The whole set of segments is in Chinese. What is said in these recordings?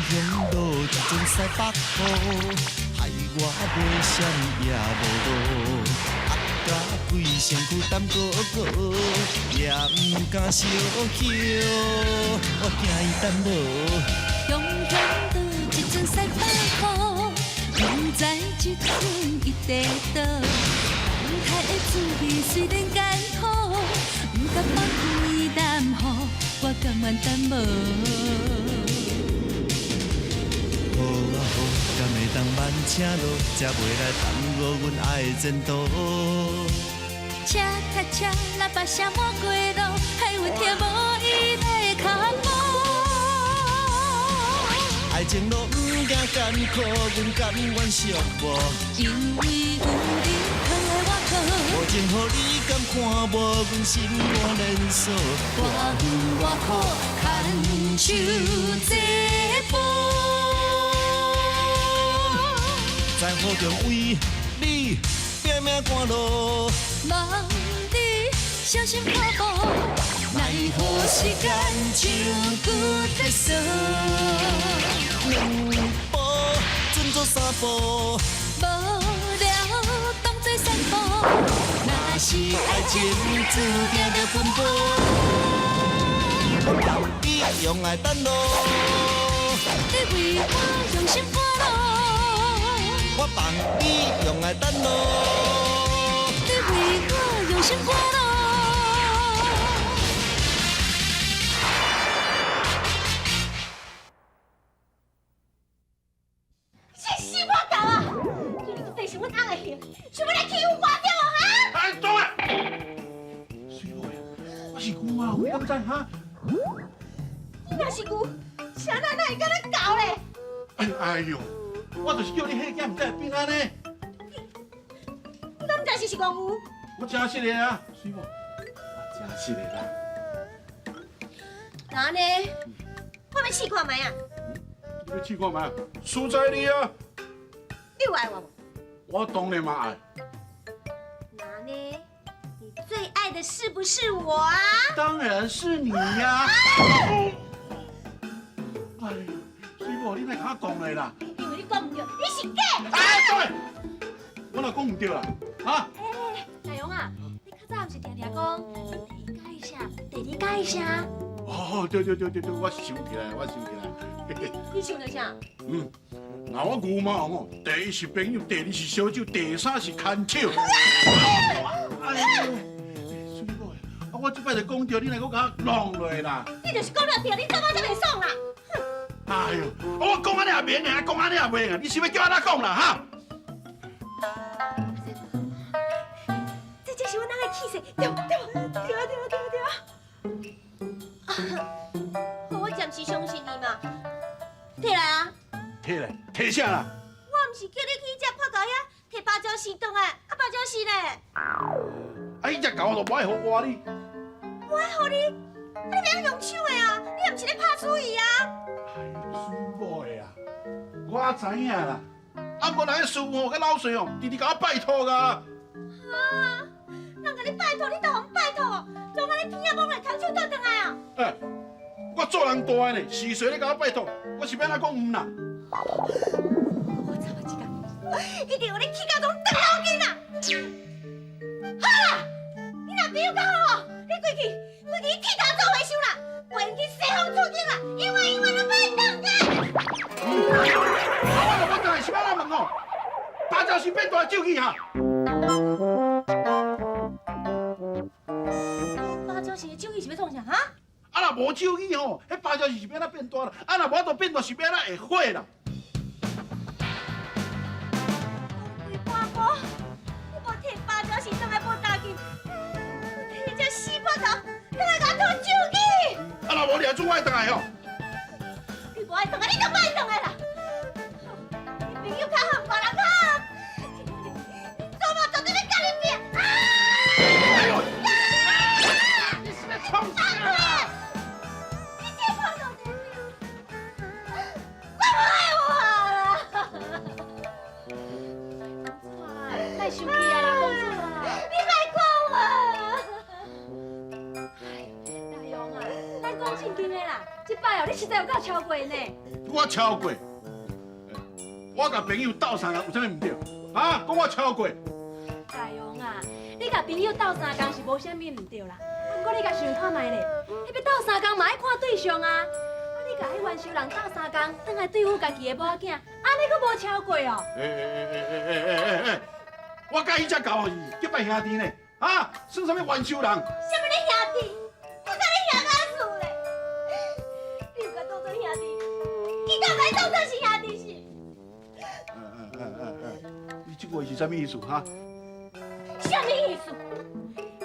乡路一阵西北风，害我买啥物也无路。压甲规身躯胆高高，也毋敢小丘，我惊伊等无。乡乡路一阵西北风，不知这阵伊地倒。等待的滋味虽然艰苦，不敢放开淡雨，我甘愿等无。好啊好，敢会当慢车路，才袂来耽误阮爱的前途。车卡车喇叭声满过路，害阮听无伊的脚步。爱情路不敢艰苦，阮甘愿寂寞。因为有你藏在我无情予你敢看无，阮心肝连锁。我苦我苦，牵手这步。在雨中为你拼命赶路，望你小心脚步，奈何时间像骨在锁。两步转做三步，无聊当作散步，若是爱情注定着分步。我放你用爱等路，你为我用心赶路，我放你用爱等路。你为我用心赶路。是死我狗啊！你到底是阮翁的兄，想要来欺负我对无哈？哎，走啊！水妹，我是牛啊，你敢知哈？你若是牛，谁哪会甲咱搞咧？哎呦，我就是叫你迄囝，唔才会变安尼。你敢毋知是公牛？我真实的啊，水妹，我真实的啦。那安尼，我要试看卖啊！你要试看卖？输在你啊！你有爱我无？我当然嘛爱。那安尼，你最爱的是不是我啊？当然是你呀！哎呦，水妹，你哪敢讲的啦？因为你讲唔对，你是假！哎，对，我哪讲唔对啦？啊？大勇啊，你较早毋是常常讲第一加一下，第二加一下？哦，对，我想起来，你想着啥？那我牛嘛吼，第一是朋友，第二是烧酒，第三是牵手。哎呦，水妹，啊，我这摆就讲着，你来我甲我弄落啦。你就是讲了对，你怎么才袂爽啦？哎呦，我讲安尼也免啊，讲安尼也袂啊，你是要叫我哪讲啦哈？这是我翁的气势，对啊！我暂时相信你嘛，摕来啊！摕来，摕啥啦？我毋是叫你去遮破狗遐摕芭蕉丝回来，啊芭蕉丝咧，啊，伊只狗都无爱好我你。我爱互你，你免用手的啊！你也毋是咧拍主意啊！哎呦，水妹啊，我知影啦。啊，无人师傅甲老师哦，直直甲我拜托噶。啊！人甲你拜托，你都互拜托，就安尼天啊蒙来空手倒转来啊！哎，我做人大个呢，是谁咧甲我拜托？我是要哪讲唔啦？我知一定有你气到讲倒脑筋啊！好啦，你若朋友较好哦，你规气气头做回收啦，袂用去西方出境啦，永远都袂当家。我就要倒来是要哪问哦？芭蕉是变大手去哈？芭蕉是手艺是要创啥哈？啊，若无手艺吼，迄芭蕉是要哪变大啦？啊，若无都变大是要哪会火啦？为半哥，你无摕芭蕉是当来无大劲，摕这死破头，当来甲我偷手艺。啊，若无掠住我会倒来吼？你无爱动啊，你就莫爱动的啦。你朋友较好，别人较好，做梦绝对要甲你拼。哎呦！你是要创啥啦？你这破头仔，我不爱我啦！太生气啊啦，公主啦！你莫管我！大勇啊，咱讲正经的啦，这摆哦，你实在有够超过呢。我超过，我甲朋友斗相共有啥物唔对？啊，讲我超过。大勇啊，你甲朋友斗相共是无啥物唔对啦。不过你甲想看卖咧，迄要斗相共嘛爱看对象啊。你甲迄元首人斗相共，等来对付家己的某仔囝，安尼佫无超过哦。我甲伊只交易结拜兄弟呢，啊，算什么元首人？什么你兄弟？我甲你兄弟事咧？你有甲当做兄弟？伊敢甲你当作是兄弟是？你这话是啥物意思哈？什么意思？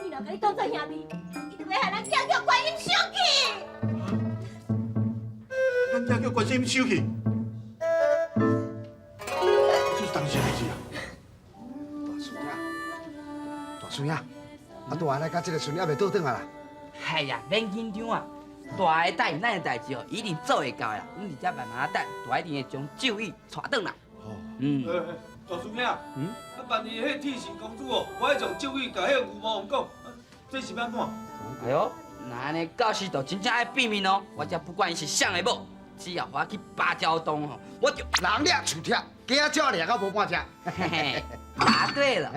伊若甲你当作兄弟，伊就要害咱囝叫观音收去。咱家叫观世音收去，这是当时的代志啊！大孙啊，啊大来甲这个孙还袂倒转啊啦。哎呀，免紧张啊！大个代咱的代志哦，一定做会到啦。阮伫遮慢慢等，大一定会将周玉带转来。大叔兄，啊万一迄铁线公主哦，我爱从周玉甲迄个牛魔王讲，这是要安怎？哎呦，那安尼到时就真正爱变面哦。我遮不管伊是谁的某，只要我去芭蕉洞吼，我就人掠树铁，鸡仔鸟掠到无半只。嘿嘿，答对了。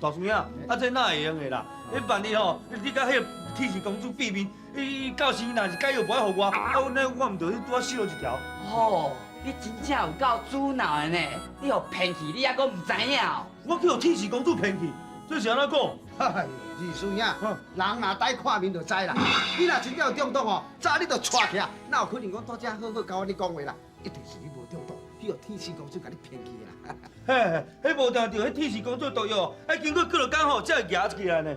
大叔兄，啊这哪会用的啦？迄万一吼，你甲迄个铁线公主变面，伊到时若是解药不爱互我，啊那我唔着去拄啊死落一条。哦，你真正有够主脑的呢！你互骗去，你还阁唔知影哦？我去互铁线公主骗去，这是安怎讲？哎呦，二孙啊，人若呆看面就知啦。你若真正有中毒哦，早你就带起来，哪有可能讲到遮好好甲我你讲话啦？一定是你无中毒，你互天使公主甲你骗去啦。嘿，迄无定着迄铁线公主毒药，要经过几落工吼，才会夹起来呢。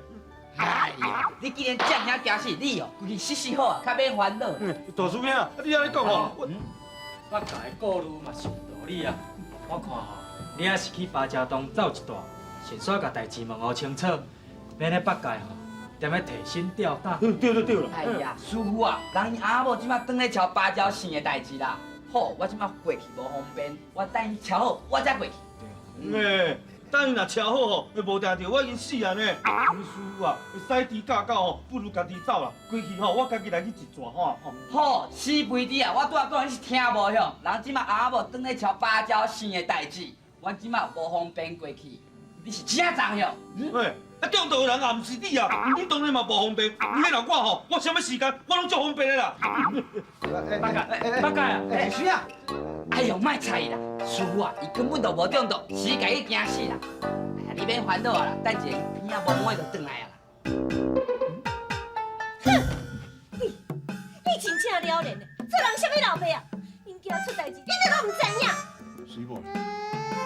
哎呀，你既然这样惊死你哦，规气死死好啊，较免烦恼。大叔兄，你安尼讲吼，我甲的顾虑嘛是有道理啊。我看吼，你也是去芭蕉洞走一段，先煞甲代志问好清楚，免咧北界吼，踮咧提心吊胆。对了。哎呀，师傅啊，人伊阿某即马转咧瞧芭蕉线的代志啦。好，我即马过去无方便，我等伊瞧好，我才过去。等伊若瞧好吼，会无定着我已经死啊呢。师傅啊，使猪教狗吼，不如家己走啦。过去吼，我家己来去一逝吼。好，死肥猪啊！我拄仔讲你是听无响，人即马阿某转咧瞧芭蕉线的代志，我即马无方便过去，你是真知响。中毒的人也毋是你啊，你当然嘛无方便。你迄若我吼，我啥物时间我拢足方便的啦。北界啊！二孙啊，哎呦，莫猜啦，师傅啊，伊根本就无中毒，死家己惊死啦。哎呀，你免烦恼啊啦，等一下伊边仔无摸就转来啊啦。你真正了然的，做人什么老爸啊？因囝出代志，你都唔知影。师傅，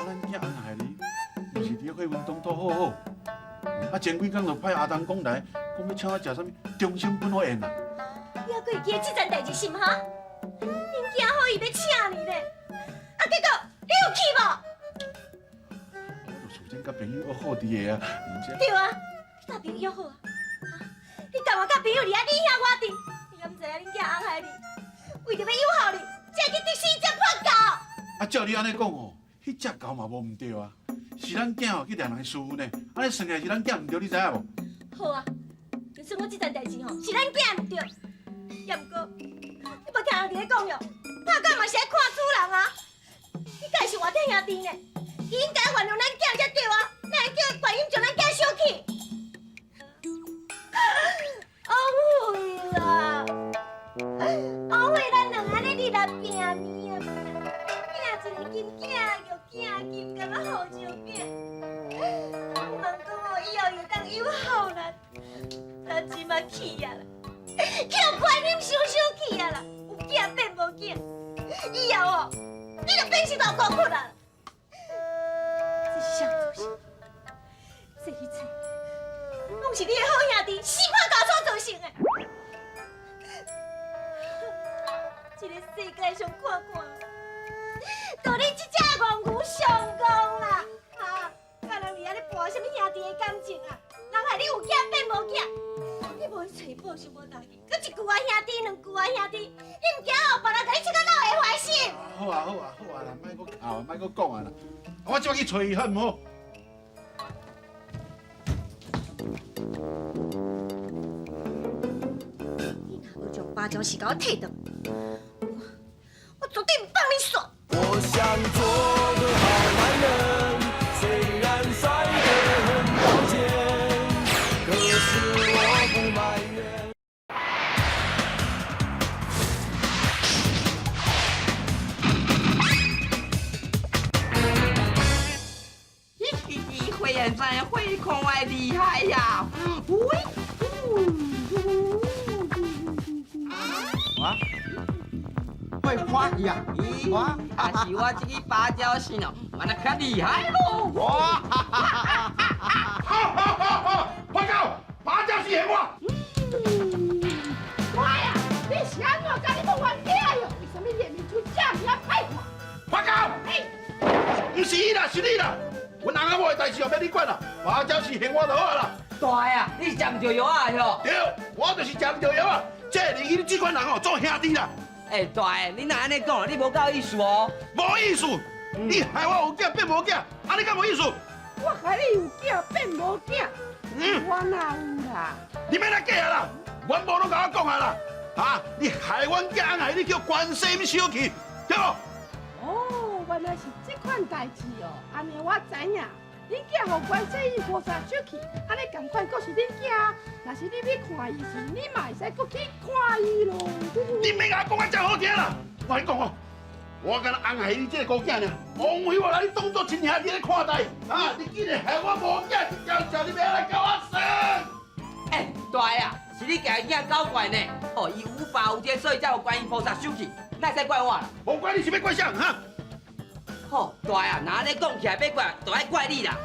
咱囝安害你，毋是伫火运东讨好好。前几工就派阿东讲来，讲要请我食啥物中心本火宴啦。你还佫会记得这件代志是吗？因囝好意要请你咧，啊结果你有去无？我就事先甲朋友约好伫个啊，毋是？对啊，你甲朋友约好啊？你干嘛甲朋友离啊你遐我伫？你敢知影恁囝安害你？为着要友好你，才去敌死才破狗。啊，照你安尼讲哦，迄只狗嘛无毋对啊，是咱囝哦去掠人的师傅呢，安尼算起来是咱囝毋对，你知影无？好啊，就算我这件代志吼是咱囝唔对，也毋过你无听人伫咧讲哟，拍狗嘛是爱看主人啊。你敢是外地兄弟呢？伊应该原谅咱囝才对啊，哪会叫观音将咱囝烧去？后悔啦，后悔咱两安尼日来拼命啊！拼一个金囝又囝金，敢要好照囝。莫讲哦，以后又当友好啦，咱即马去啊啦，叫观音烧去啊啦，有囝变无囝，以后哦，你就变成大孤苦啦。这是啥造成？这一切拢是你的好兄弟死破狗所造成的。这个世界上看看，就你这只戆牛上公啦！啊，甲人伫遐咧博什么兄弟的感情啊？人害你有囝变无囝，你无去找补偿无代志，搁一句啊兄弟，两句啊兄弟，你唔惊后别人甲你这个老的坏心？好啊啦，莫搁哭啊，莫搁讲啊啦，我即摆去找伊好唔好？芭蕉是甲我摕倒，我绝对唔放你耍。我想做个好男人，虽然摔得很抱歉，可是我不埋怨。会演战会空外厉害呀！喂，啊？会花呀？哇，啊是我这个芭蕉扇哦，玩得较厉害咯！哇！报告，芭蕉是闲话。我呀，你是安怎甲你无冤家哟？为什么脸面出这么歹看？报告，不是伊啦，是你啦。阮翁仔某的代志哦，免你管啦，芭蕉是闲话就好啦。大呀，你是食唔着药啊哟？对，我就是食唔着药啊。这年纪你这款人哦，做兄弟啦。大个，你若安尼讲，你无够意思哦。无意思，你害我有囝变无囝，啊你敢无意思？我害你有囝变无囝，我哪有啦？你免来假啦，阮某拢甲我讲啊啦，啊，你害阮囝害你叫关心小气，对无？哦，原来是这款代志哦，安尼我知影。恁囝互关世音菩萨小气，安尼同款，阁是恁囝。若是你要看医时，你嘛会使阁去看伊咯。你免甲我讲啊，真好听啦！我跟你讲哦，我敢若安害你这个孤囝呢，枉费我来你当作亲兄弟来看待，啊！你竟然害我无囝，一条条你要来甲我算！大个啊，是你家囝搞怪呢。哦，伊无法无天，所以才有观音菩萨生气，哪会使怪我啦？无怪你是要怪啥哈？吼，大个啊，若安尼讲起来要怪，就爱怪你啦。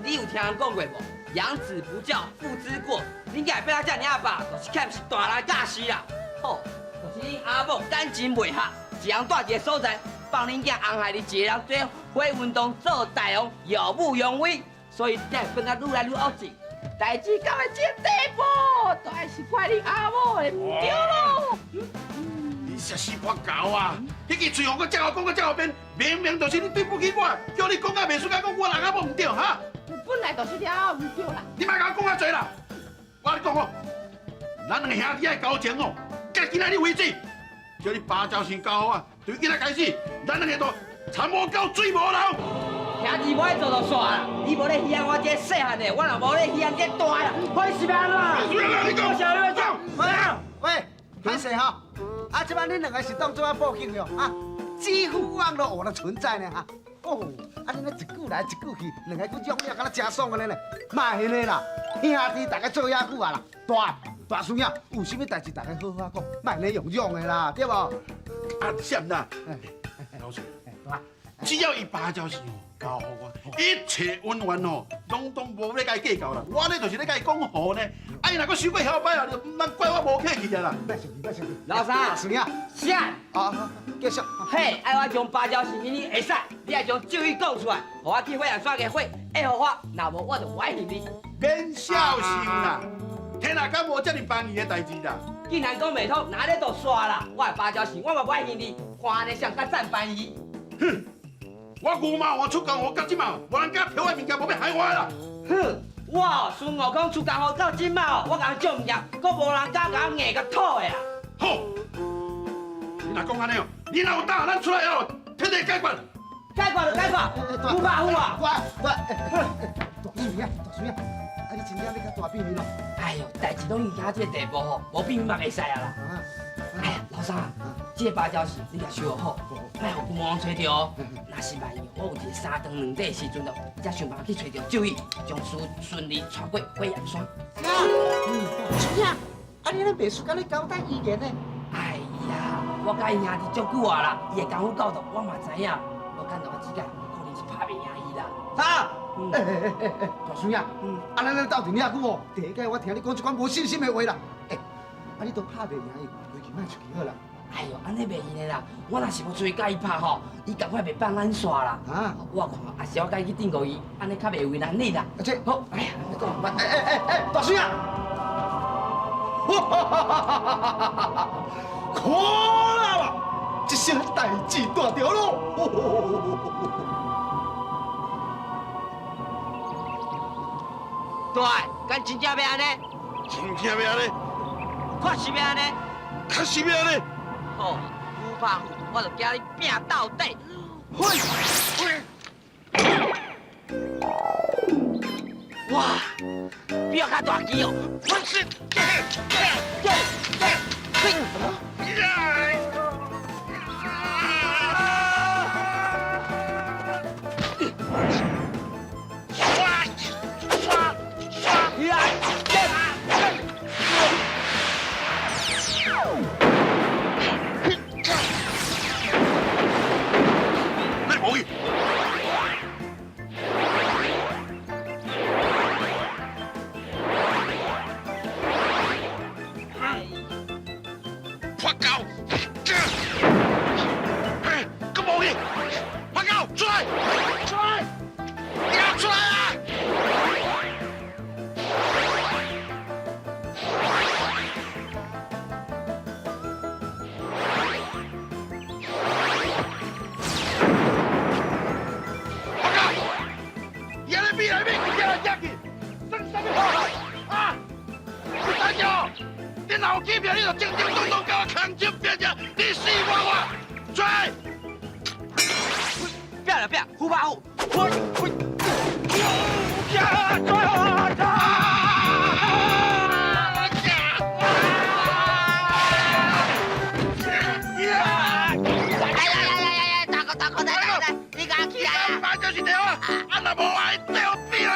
你有听人讲过无？养子不教，父之过。恁家变啊遮尔阿爸，就是欠是大人教死啦。吼，就是恁阿某感情袂合，一人住一个所在，放恁囝红害你一个人做火运动做大王，耀武扬威，所以才会变啊愈来愈恶势。代志到了这地步，当然是怪你阿某的唔对咯。你实是破狗啊！迄支嘴互我遮好讲到遮后边，明明就是你对不起我，叫你讲啊袂输甲讲我人阿某唔对哈！本来就是了唔对啦。你莫甲我讲啊多啦！我跟你讲哦，咱两个兄弟爱交情哦，甲今仔日为止，叫你芭蕉先交好啊！从今仔开始，咱两个都田无沟水无流。兄弟，我爱做就煞啦！你无咧稀罕我这细汉的，我若无咧稀罕这大啦，快死命啦！你讲啥？你讲？喂，歹势哈！啊，即摆恁两个是当做啊报警哟啊！几乎网络我的存在呢哈！哦，啊，恁咧一句来一句去，两个佫用了，敢若真爽个呢？嘛是呢啦，兄弟大家做遐久啊啦，大叔呀，有啥物代志大家好好讲，莫咧用用的啦，对无？啊，闪啦！老师，只要伊芭蕉是哦，交互我，一切温暖哦，拢无咧甲伊计较啦。我咧就是咧甲伊讲好呢，啊，伊若佫收过晓摆啊，就唔通怪我无客气啊啦。别生气，别生气。老三，大叔呀，闪！啊，继续。嘿，爱我将芭蕉是你会使，你爱将咒语讲出来，互我去火人刷个火，会互我，若无我就歪信你。免小心啦，天啊，敢无遮尔帮伊的代志啦？既然讲袂通，哪咧都刷啦！我的芭蕉是，我嘛歪信你，看安尼像甲赞班伊。哼！我牛毛我出工，我到即嘛，无人敢挑我物件，无要害我啦！哼！我孙悟空出工后到即嘛，我甲做物件，佫无人敢甲我硬甲吐的啦。好，你若讲安尼哦，你若有胆，咱出来哦，彻底解决。解决就解决，有吧有啊。大叔呀，啊，你真正要甲大变面咯？哎呦，代志拢已经这个地步吼，无变嘛袂使啊啦。哎呀，老三，这个芭蕉是你甲收好，莫互官方找着哦。若是万一我有一个3长2短的时阵哦，才想办法去找着咒语，将事顺利穿过火焰山。大叔呀，啊，你咧袂输甲你交代意见呢？哎呀，我甲伊兄弟足久啊啦，伊的功夫教导我嘛知影，我感觉我即个可能是拍袂赢伊啦。啊！大叔呀，啊，咱斗阵遐久哦，第一届我听你讲一款无信心的话啦。啊，你都拍袂赢伊，回去莫出去好啦。哎呦，安尼袂用的啦，我若是要出去甲伊拍吼，伊赶快袂放咱煞啦。啊，我看也是我甲伊去顶过伊，安尼较袂为难你啦。这好，哎呀，大叔呀！可啦嘛，这声代志大条咯。对，敢真正要安尼？真正要安尼？确实要安尼？看什么呢？好，不怕虎，我就惊你拼到底。嘿，哇，比我较大机哦！我是，那无去。发狗，嘿，个无去，发狗出来，出来，你要出来啊！发狗，也来比来比，也来夹去，算什么好啊？你大叫！你老机票，你就正正当当甲我扛枪拼者，你死我！出来！拼了拼，虎怕虎！大哥，来，你敢去啊？那就是对啊，啊若无爱对我比啦！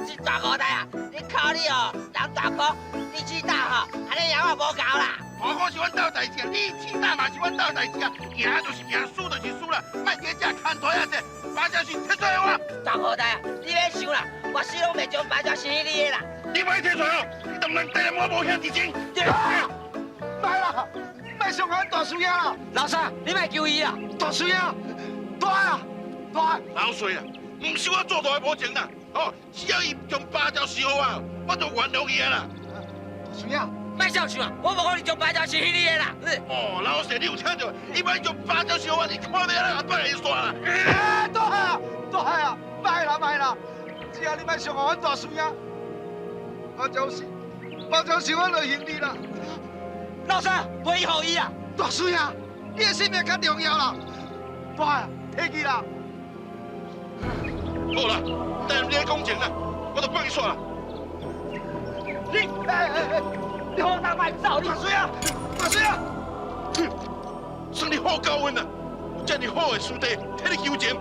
这大哥啊，你靠你哦，人大哥，你知道吼，安尼样我无够啦。我讲是阮兜代志啊，你气大嘛是阮兜代志啊，赢就是赢，输就是输啦，莫加这牵拖啊这，把这是摕出来我。大哥啊，你别想啦，我死拢袂将把这是你的啦。你莫摕出来哦，你当然对我无兄弟情。卖啦，卖伤害大叔爷啦！老三，你莫救伊啦！大叔爷，大啊，大！老衰啊，唔是我做大的无情啦，哦，只要伊将芭蕉烧好，我就原谅伊啦。大叔爷，莫小想啊，我无可能将把这是你的啦。哦，老师，你有听到？伊莫将芭蕉烧好，你看咩啦？别来耍啦！大啊，卖啦！只要你莫伤害阮大叔爷，芭蕉是阮就兄弟啦。老三，袂好伊啊！大叔爷，你的性命较重要啦。大啊，摕去啦。好啦，但你的工钱啦，我就帮你耍啦。你好大卖走你！大叔爷，哼，算你好高温啦，有这么好的师弟，替你求情，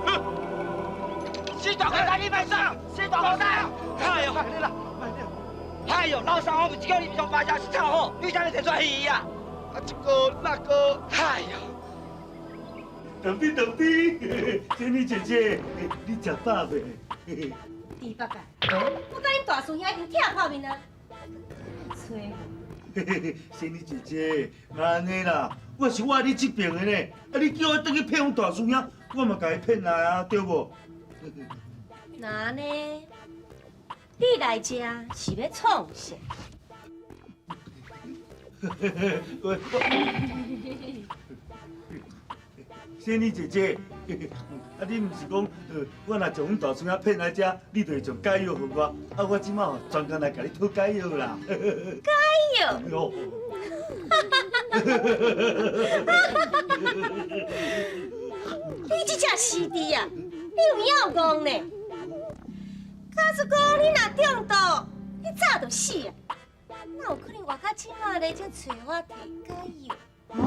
哼！死大哥仔，你莫上！死大哥仔！哎呦，卖你啦！哎呦，老三，我不是叫你将把这是炒好，你才能摕出来鱼啊！啊，这个那个，哎呦！等比，仙女姐姐，你食饱未？猪八戒，我甲恁大叔兄已经拆泡面啊！吹仙女姐姐，那安尼啦，我是我你这边的呢，啊你叫我等去骗阮大叔兄，我嘛甲伊骗来啊，对无？那呢？你来这是要创啥？仙女姐姐，啊你毋是讲，我若将阮大叔兄骗来这，你就会将解药给我，啊我即马吼专工来甲你讨解药啦。解药？哦。你这只死猪啊！你有要讲呢？假使讲你若中毒，你早就死啊！哪有可能活到即马咧，才找我摕解药？哦，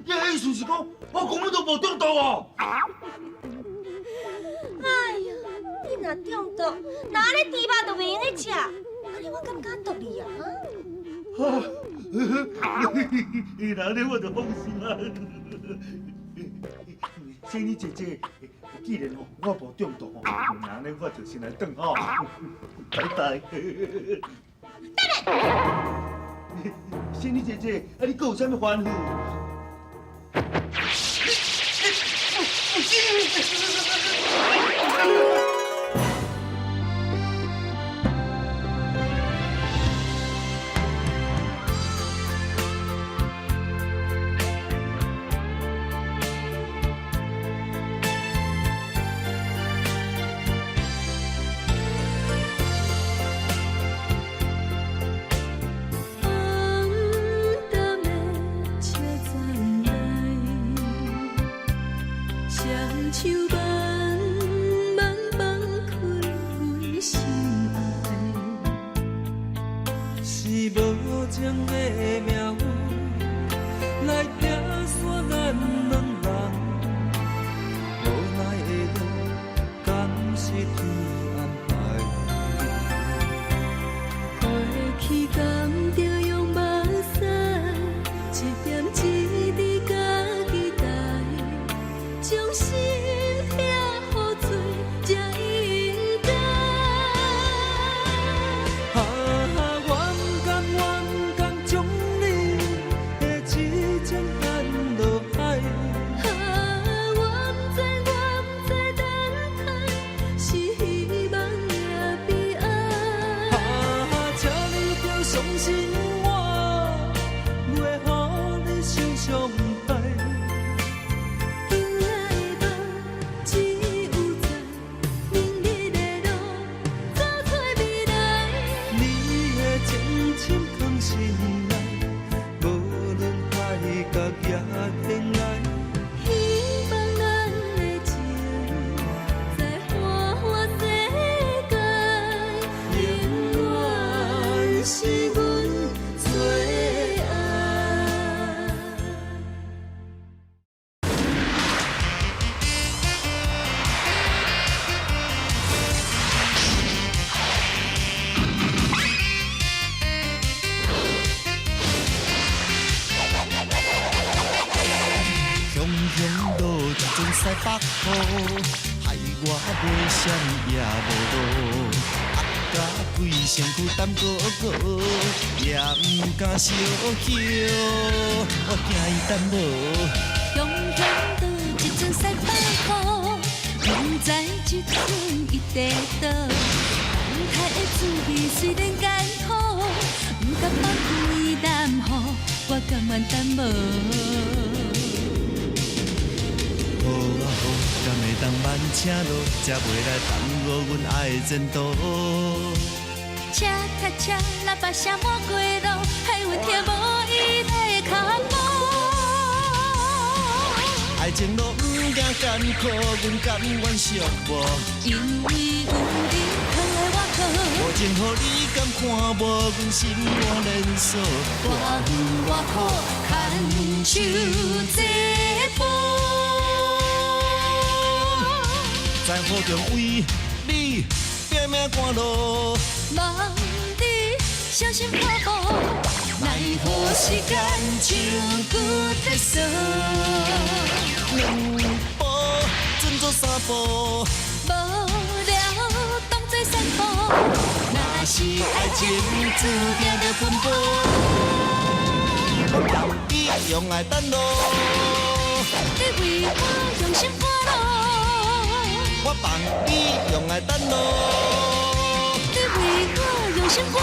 你的意思是讲我根本都无中毒哦？哎呀，你若中毒，那安尼猪肉就袂用咧食，安尼我敢敢毒你啊？那安尼我就放心啦。仙女姐姐，既然吼我无中毒吼，那安尼我就先来转吼，拜拜。等下，仙女姐姐，啊你还有啥物吩咐？啊无情的命运来拼煞咱两人，无奈的路，敢是天安排？过去敢着用目屎，一点一滴甲期待，将心掠好做才应该。冤甘将你的痴情赶落海。我不知等待，是希望也悲哀。请你着相信我，袂予你受伤害。今仔的梦只有在明日的路走出未来。你的情深藏心内，无论海角也天涯。希望咱的情在花花世界，永远是阮最爱。雄雄路一阵西北风，害我买啥物也无路。压甲规身躯胆高高，也毋敢小叫，我惊伊胆无。雄雄倒一阵西北风，明知一寸一地倒。等待的滋味虽然艰苦，毋甘放开淡雨，我甘愿等无。雨啊雨，敢会当慢车路，才袂来耽误阮爱的前途。车卡车喇叭声满过路，害阮听无伊的脚步。爱情路毋惊艰苦，阮甘愿寂寞。因为有你靠的我靠，无情予你敢看无，阮心肝连锁。我远我苦，牵手这步。在雨中为你拼命赶路，望你小心脚步，奈何时间像骨在锁。两步转做三步，无聊当作散步，若是爱情注定着奔波。我放你用爱等路，你为我用心赶路，我放你用爱等路。你为我用心赶路。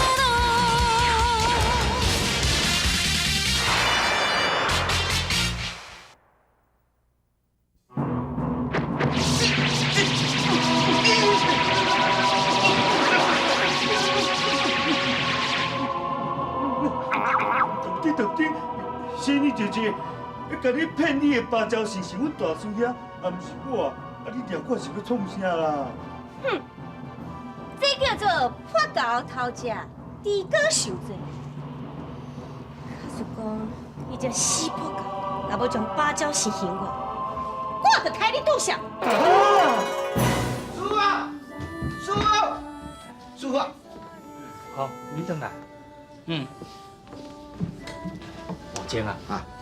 到底，生你姐姐，甲你骗你的芭蕉是阮大叔兄，也毋是我，你掠我是要创啥啦？哼，这叫做破豆头食，地沟受罪。假如讲伊这死破狗，若要将芭蕉实行我，我就替你拄上。叔啊，叔啊，叔啊！好，你转来。王晶啊，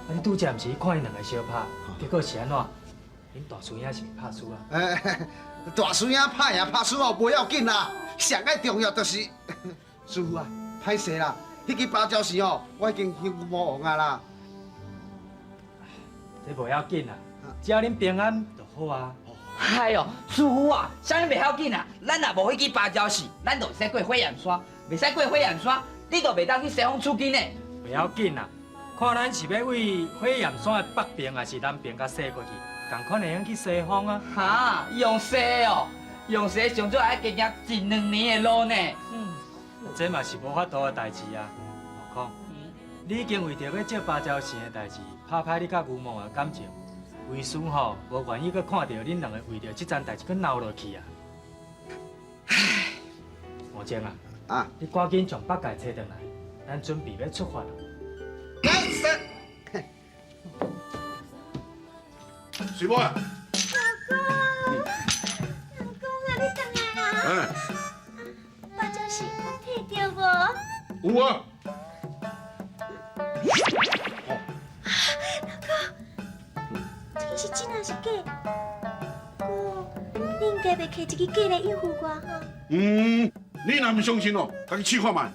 你拄则毋是看因两个相拍，结果是安怎？恁大叔兄是毋拍输啊？大叔兄拍赢拍输哦，不要紧啦。上个重要就是师傅啊，歹势啦，迄支芭蕉树哦，我已经休无用啊啦。这无要紧啦，只要恁平安就好啊。哎呦，师傅啊，啥物袂要紧啊？咱若无迄支芭蕉树，咱就会使过火焰山，袂使过火焰山，你就袂当去西方取经呢。袂要紧啦，看咱是要为火焰山的北边，还是南边甲西过去，共款会用去西方啊。哈，用西哦，用西上少爱加行1、2年的路呢。这嘛是无法度的代志啊。何况你已经为着要借芭蕉树的代志，拍歹你甲牛毛的感情，为师吼无愿意搁看到恁两个为着这件代志搁闹落去啊。唉，王晶啊，你赶紧从北界找回来，咱准备要出发了。水波啊！老公啊，你回来啊？哎，我就是摕到无？有啊。这是真还是假？哥，恁家袂摕一支假来应付我哈？你若唔相信哦，家己试看卖。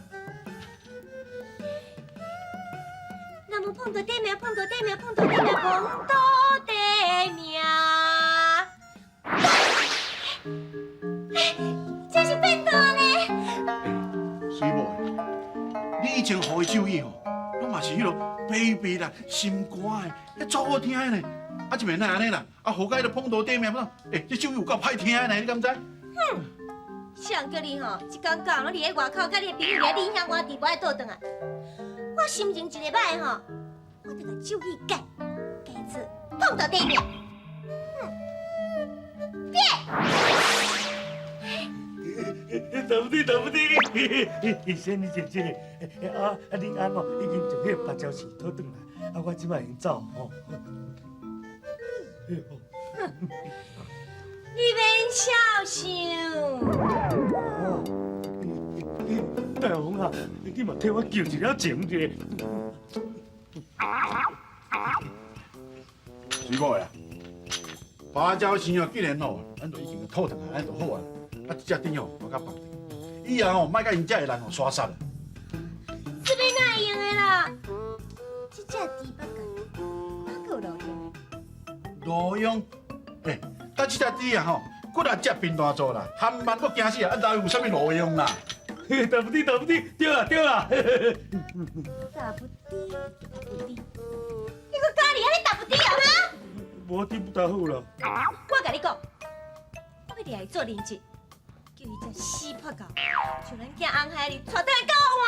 那么碰到地面，碰到地面，碰到地面，碰到地面。这是变大咧！水某，你以前学的咒语吼，拢嘛是迄落卑鄙啦、心肝的，足好听的呢。啊，一面那安尼啦，啊，好甲迄个碰到地面，这咒语有够歹听的呢，你敢知？上叫你吼，一天到晚伫咧外口，甲你的朋友咧你乡我地，无爱倒转来。我心情一个歹吼，我就甲咒语改做碰到地面。对不对？仙女姐姐，恁安哦已经从迄个芭蕉树讨转来，我即摆已经走吼。你免笑想。大红啊，你嘛替我救一了情者。水某呀，芭蕉树哦，既然哦，咱就已经讨转来，咱就好啊。啊，这只猪哦，我甲放地，以后哦，莫甲因遮的人哦刷杀啦。这边哪会用的啦？这只猪八角，我够路用。路用，但这只猪啊吼，骨力遮贫大做啦，含慢搁惊死啊，哪有啥物路用啦？对不对？对啦。打不低。你搁家里安尼打不低啊哈？无滴不大好啦。我甲你讲，我一定会做人质，叫伊只死破狗，像咱囝红海里带倒来教我。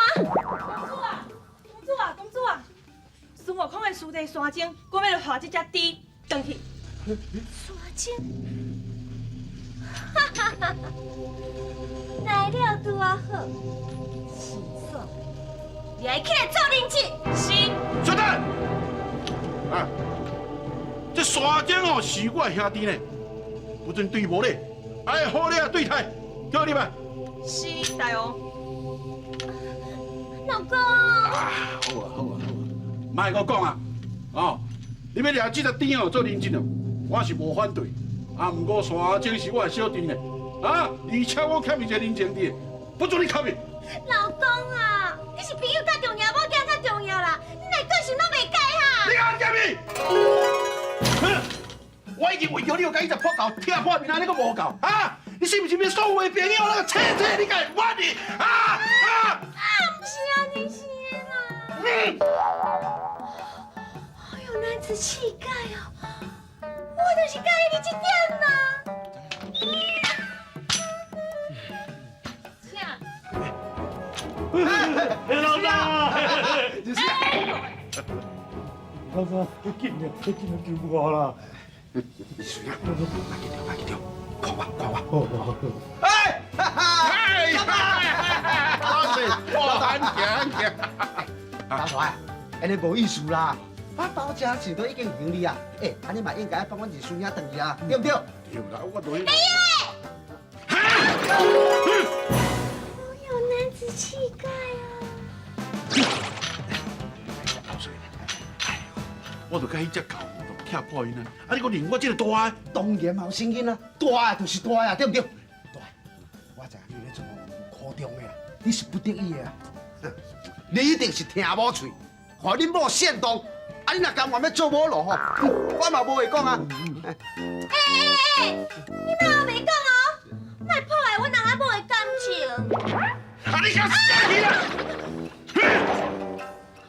公主啊！孙悟空的师弟山精，我要画这只猪转去。山精，来了拄啊好，是说你还起来做人质？是。小蛋，啊，这山精哦是我的兄弟呢，不准对无礼，爱好礼对待，叫你吧。是大王。老公。好啊，莫我讲啊，哦，你要掠这只猪哦做人质哦，我是无反对，啊，不过山精是我的小弟呢，啊，而且我欠伊一个人情的，不准你靠面。老公啊，你是朋友较重要，某囝较重要啦，你来个性拢袂改哈。你敢假面？我已经为着你，甲伊只破狗踢破面，你阁无够啊？你是不是要所有的朋友那个切，你甲冤你啊？不是啊，你是啦。好有男子气概哦，我就是介意你这点啦。老大，老大，你紧点救我啦！水啊，快去掉，看我。哎，多谢，我很强。大帅，安尼无意思啦。到这时都已经赢你啊！安尼嘛应该帮阮二孙仔转去啊，对不对？对啦，我对。好有男子气概啊！我就甲迄只狗踢破因啊！你搁认我这个大的？当然嘛有声音啊，大就是大呀，对不对？大，我知影你咧做夸张的啦，你是不得已的啊！你一定是听无嘴，害恁某煽动，你若甘愿要做某路吼，我嘛无话讲啊！你莫话袂讲哦，莫破坏阮人阿某的感情。你想死去啦！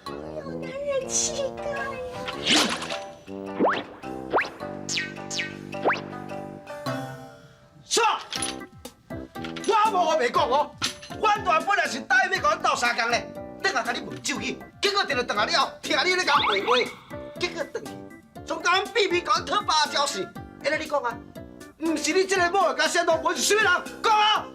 有男人气概呀！说，我无话袂讲哦，阮大本来是答应要甲阮斗相共咧，等下甲你问咒语，结果等下了后，听你咧甲我话，结果转去，总甲阮秘密甲阮讨芭蕉树，安尼你讲啊？毋是你这个某会甲煽动，我是啥物人？讲啊！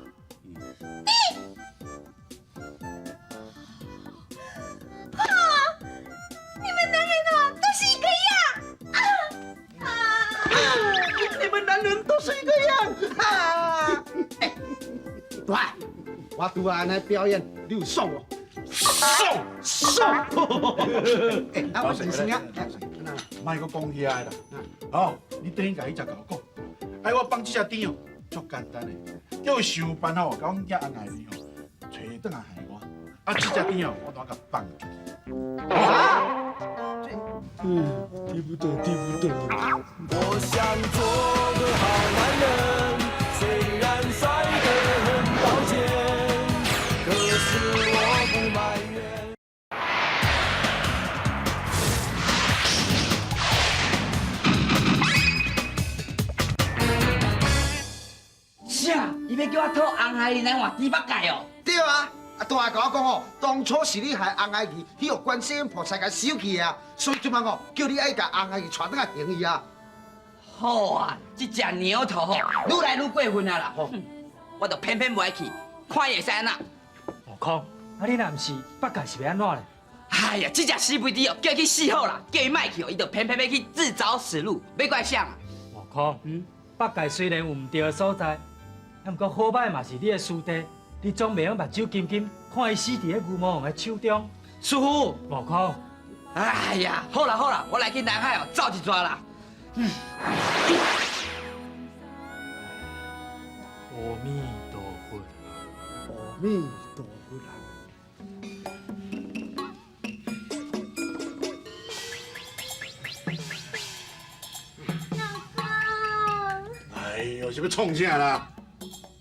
我拄安尼表演，你有爽无？爽！哎，啊，我是啥？莫个讲遐啦，哦，你等于甲伊只甲我讲，哎，我放这只店哦，足简单的，叫伊上班吼，甲阮囝红爱丽吼，找倒来害我，啊，这只店哦，我都甲放出去。啊？听不懂。我想做个好男人，虽然摔得很抱歉，可是我不埋怨。啥？伊要叫我讨红海里来换猪八戒哦？对啊，大爷甲我讲哦，当初是你害红孩儿去予观世音菩萨甲收去的啊，所以即摆哦，叫你爱甲红孩儿带倒来行伊啊。好啊，这只牛头吼，愈来愈过分啊啦！我就偏偏不爱去，看伊会使安那。悟空，啊你若毋是八戒是要安怎咧？哎呀，这只死肥猪哦，叫伊去死好啦，叫伊莫去哦，伊就偏偏要去自找死路，要怪谁啊？悟空，八戒虽然有毋对的所在，啊，毋过好歹嘛是你的师弟，你总袂用目睭金金看伊死伫咧牛魔王的手中。师傅，悟空，哎呀，好啦，我来去南海哦，走一抓啦。阿弥陀佛，阿弥陀佛啦。哎呦，是要创啥啦？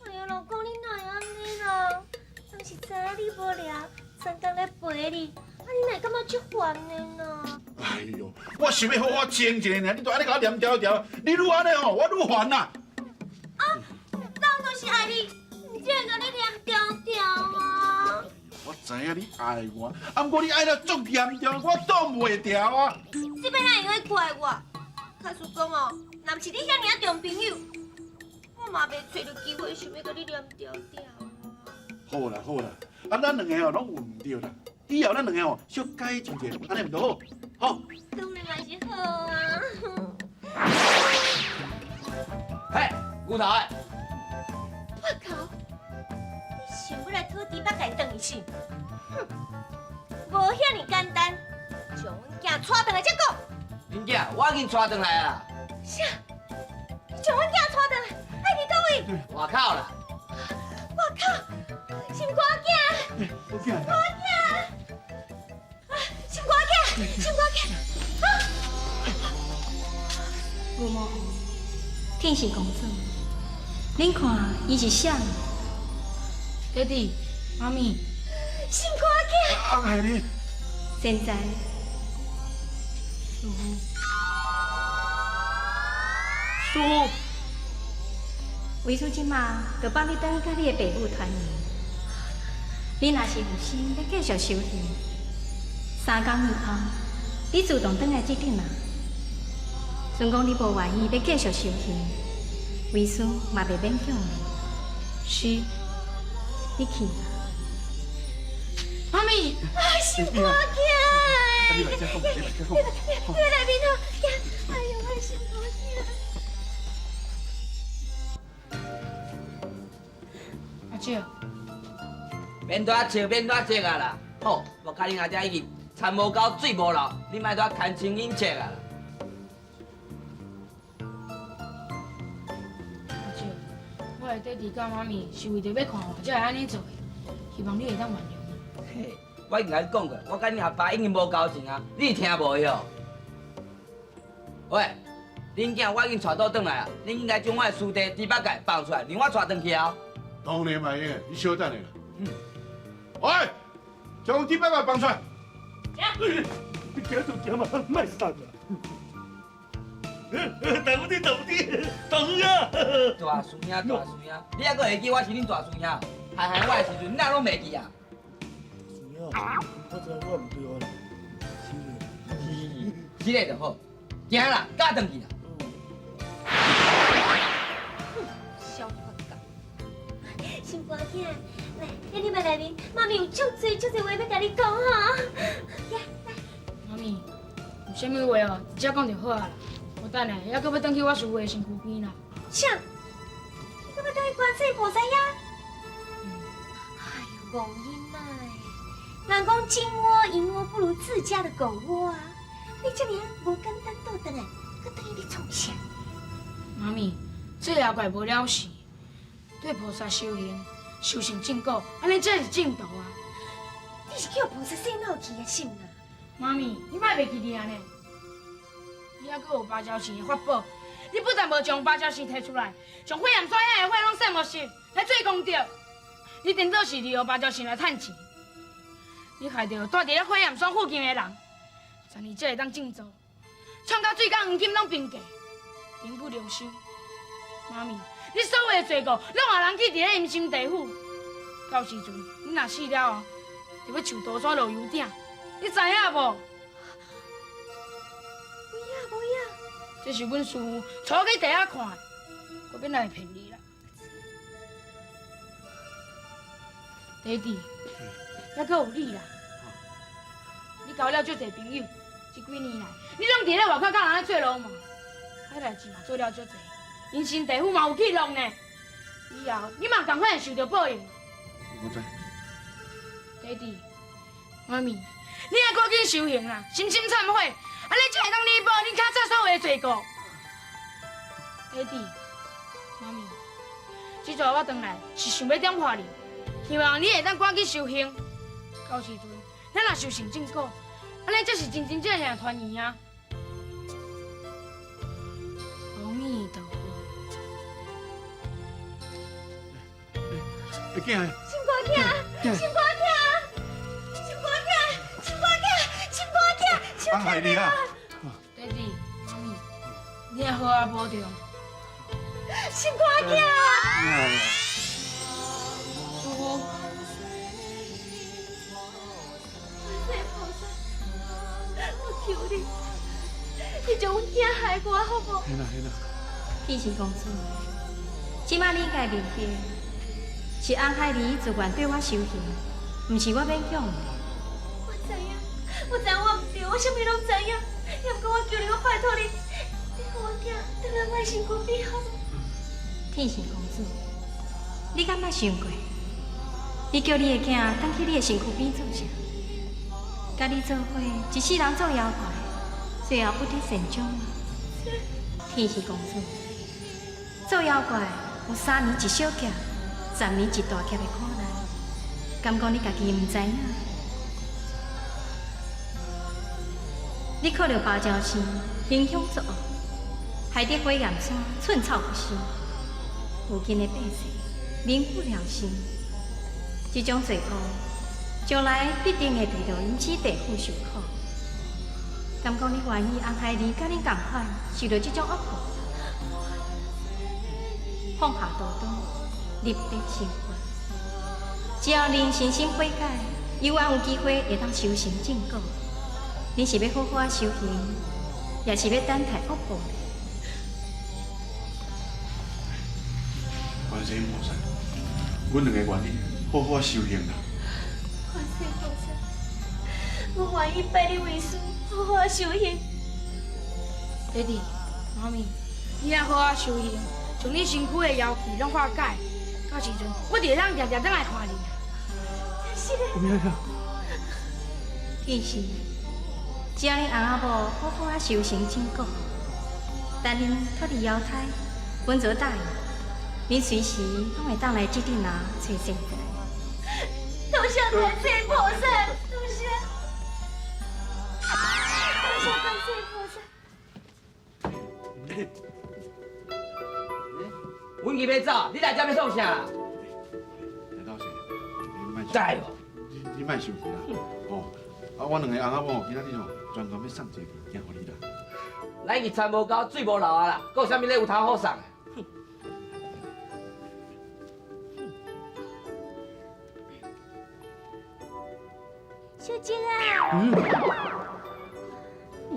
哎呀，老公，你哪会安尼啦？当时知影你无聊，三工来陪你，啊，你哪感觉足烦的呢？哎呦，我想要好好静一下呢，你都安尼甲我念条条，你愈安尼吼，我愈烦呐。啊，当就是爱你，唔只会甲你念条条啊。我知影你爱我，啊，不过你爱得足严重，我挡袂牢啊。这边哪会用怪我？假使讲哦，若不是你遐尔啊重朋友，我嘛袂找到机会想要甲你念条条。好啦，啊，咱两个哦拢有唔对啦，以后咱两个哦小改进一下，安尼唔就好？好。当然嘛是好啊。嘿，骨头诶！我靠！你想要来讨猪八戒转去是？哼，无遐尔简单，将阮囝带转来才讲。恁囝，我已经带转来啊。啥？你将阮囝带转来，爱去倒位？外口啦。我靠！心肝囝！心肝囝！心肝囝！心肝囝！啊！牛魔，天使公主，恁看伊是啥？爹地，妈咪，心肝囝！红孩儿，现在，师傅，师傅，为师即马就帮你等甲你的爸母团圆。你若是有心要继续修行，3工以后，你自动转来这顶啦。算讲你无愿意要继续修行，为师嘛袂勉强你。是，你去吧。妈咪，心肝囝！你来面头，哎呦，我的心肝囝！阿姐，免多笑，免多急啊啦！好，我甲恁阿姐已经田无够，水无流，你莫多牵情引切啊啦！阿姐，我的爹地甲妈咪是为着要看我才会安尼做的，希望你会当原谅我。嘿，我已经甲你讲过，我甲恁阿爸已经无交情啊，你听无去哦？喂，恁囝我已经带倒转来啊，恁应该将我的师弟猪八戒放出来，让我带转去啊！当然嘛用，你小等下啦。喂，将猪八戒放出来。你行就行嘛，莫散啦。大夫呀！大叔兄，你还阁会记我是恁大叔兄？害我的时阵，你哪拢袂记啊？我知我唔对我啦，是嘞就好，行啦，赶转去啦。小八戒，心肝囝，来，在你们内面，妈咪有足多话要甲你讲哈。来，妈咪，有啥物话哦，直接讲就好啊啦。我等下还阁要转去我师父的身躯边啦。啥？你搁要倒去观世音菩萨遐？哎戆囡仔的，人讲金窝银窝不如自家的狗窝啊！你这尔无简单倒转来，搁等于你创啥？妈咪，这妖怪无了事，对菩萨修行，修成正果，安尼才是正道啊！你是叫菩萨洗脑去的心啊？妈咪，你莫袂记哩安尼。你还阁有芭蕉树的法宝，你不但无将芭蕉树摕出来，将火焰山遐的火拢散没熄，来做功德。你颠倒是利用芭蕉树来趁钱，你害着住伫咧火焰山附近的人，10年才会当振作，创到水港黄金拢平价，名不留声。妈咪，你所有的罪过，拢让人去伫咧阴森地府。到时阵你若死了后，就要上刀山落油鼎，你知影无？无影。这是阮师父带我去地下看的，我免来骗你啦。弟弟，还阁有你啦！你交了足侪朋友，这几年来，你拢伫咧外口甲人做流氓，歹代志嘛做了足侪，阴森地府嘛有记录呢。以后你嘛同款会受到报应。我知。弟弟，妈咪，你还赶紧修行啦，深深忏悔，安尼才会当弥补你较早所有的罪过。弟弟，妈咪，这阵我回来是想要点化你。希望你会当赶紧修行，到时阵咱若修成正果，安尼才是真正的团圆啊！阿弥陀佛。会惊的。心肝疼，心肝疼，心肝疼，心肝疼，心肝疼，心肝疼。害你啊！弟弟，妈咪，你也好啊，保重。心肝疼。师傅，我求你，你将阮囝害我好无？嘿啦。天心公主，即摆你应该明白，是安海里自愿对我修行，毋是我勉强的。我知影，我唔对，我啥物拢知影。也毋过我求你，我拜托你，你给我囝回来我的身躯边好。天心公主，你敢捌想过？你叫你的囝返去你的身躯边做啥？甲你做伙，一世人做妖怪，最后不得善终吗？天心公主，做妖怪有3年一小劫，10年一大劫的苦难，敢讲你家己毋知影？你靠着芭蕉树行凶作恶，害得火焰山寸草不生，附近的百姓民不聊生。这种罪恶，将来必定会遇到因此地府受苦。敢讲你愿意安海里甲恁同款受到这种恶报？放下屠刀，立德成佛，只要您诚心悔改，永远有机会会当修成正果。你是要好好修行，也是要等待恶报呢？观世音菩萨，阮两个愿意好好修行啦。观世音菩萨，我愿意拜你为师，好好修行。弟弟，妈咪，你也好好修行，将你身躯的妖气拢化解。到时阵，我就会当常常来看你。是的。其实，只要恁翁仔某好好啊修行正果，等恁脱离妖胎，稳坐大义，恁随时拢会当来这顶啊找圣者。多谢观世音菩萨，多谢观世音菩萨。阮去要走，你来这要创啥啦？来到时，你莫在哦。你莫生气啦，哦，我两个翁仔某今仔日吼专门要送一个物件互你啦。咱去田无够，水无流啊啦，还有啥物礼有通好送的？小姐啊，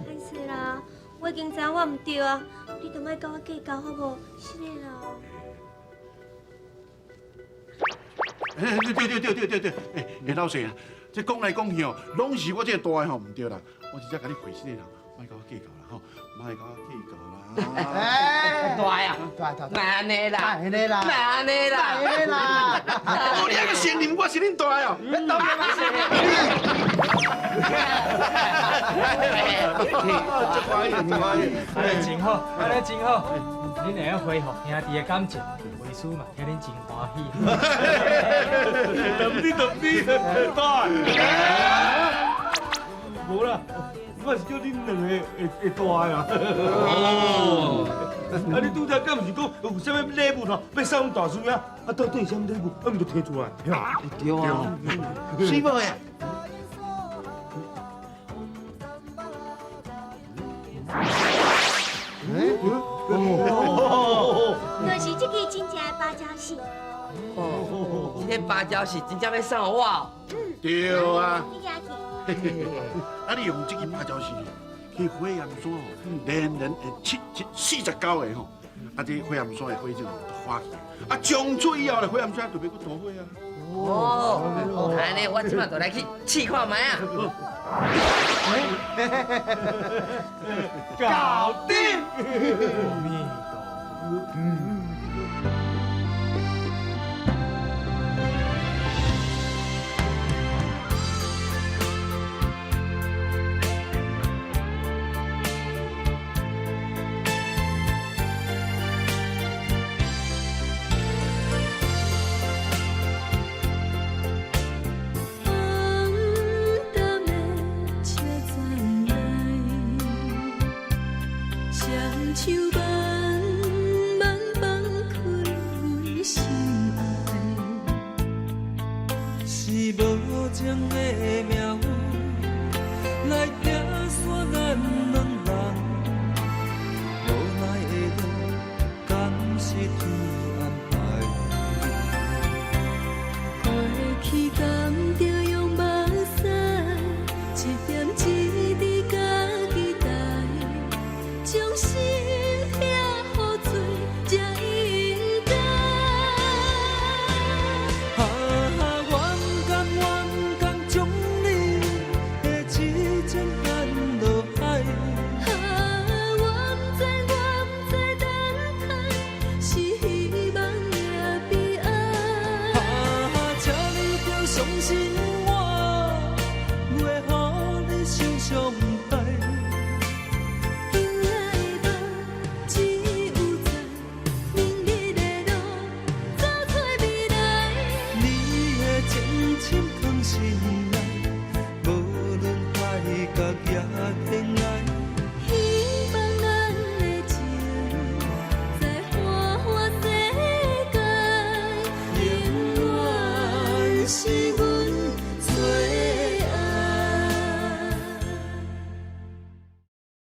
歹势啦，我已经知我唔对啊，你都莫甲我计较好无？是的啦。对，哎，老师啊，这讲来讲去哦，拢是我这个大个吼唔对啦，我直接甲你回信的啦，莫甲我计较啦吼，莫甲我计较啦。哎，大呀，大，莫安尼啦，安尼啦，莫安尼啦，安尼啦。哦，你还个承认我是恁大哦？当然嘛是。安尼真好，安尼真好，恁会晓恢复兄弟的感情，为师嘛替恁真欢喜。等你，大。无啦，我是叫恁两个会大呀。哦。啊，你拄则敢毋是讲有啥物礼物吼，要送大叔呀？啊，到底啥物礼物？啊，毋着摕出来。对啊，水某呀。就是这个真正的芭蕉树。哦，这芭蕉是真正要送我哦。对啊。你拿去。啊，你用这个芭蕉树去火焰山哦，连会49个吼，啊，这火焰山的火种都化起，啊，从此以后咧，火焰山就袂搁大火啊。哦，安尼我即马就来去试看卖啊。搞定。阿弥陀佛。像慢慢放开阮心爱，是无情的命运来拼煞咱两人，无奈的路敢是天安排。过去甘着用目屎，一点一滴甲期待。将心痛好做才应该。冤甘将你的痴情牵落海。我不知等待，是希望也悲哀。请你着相信。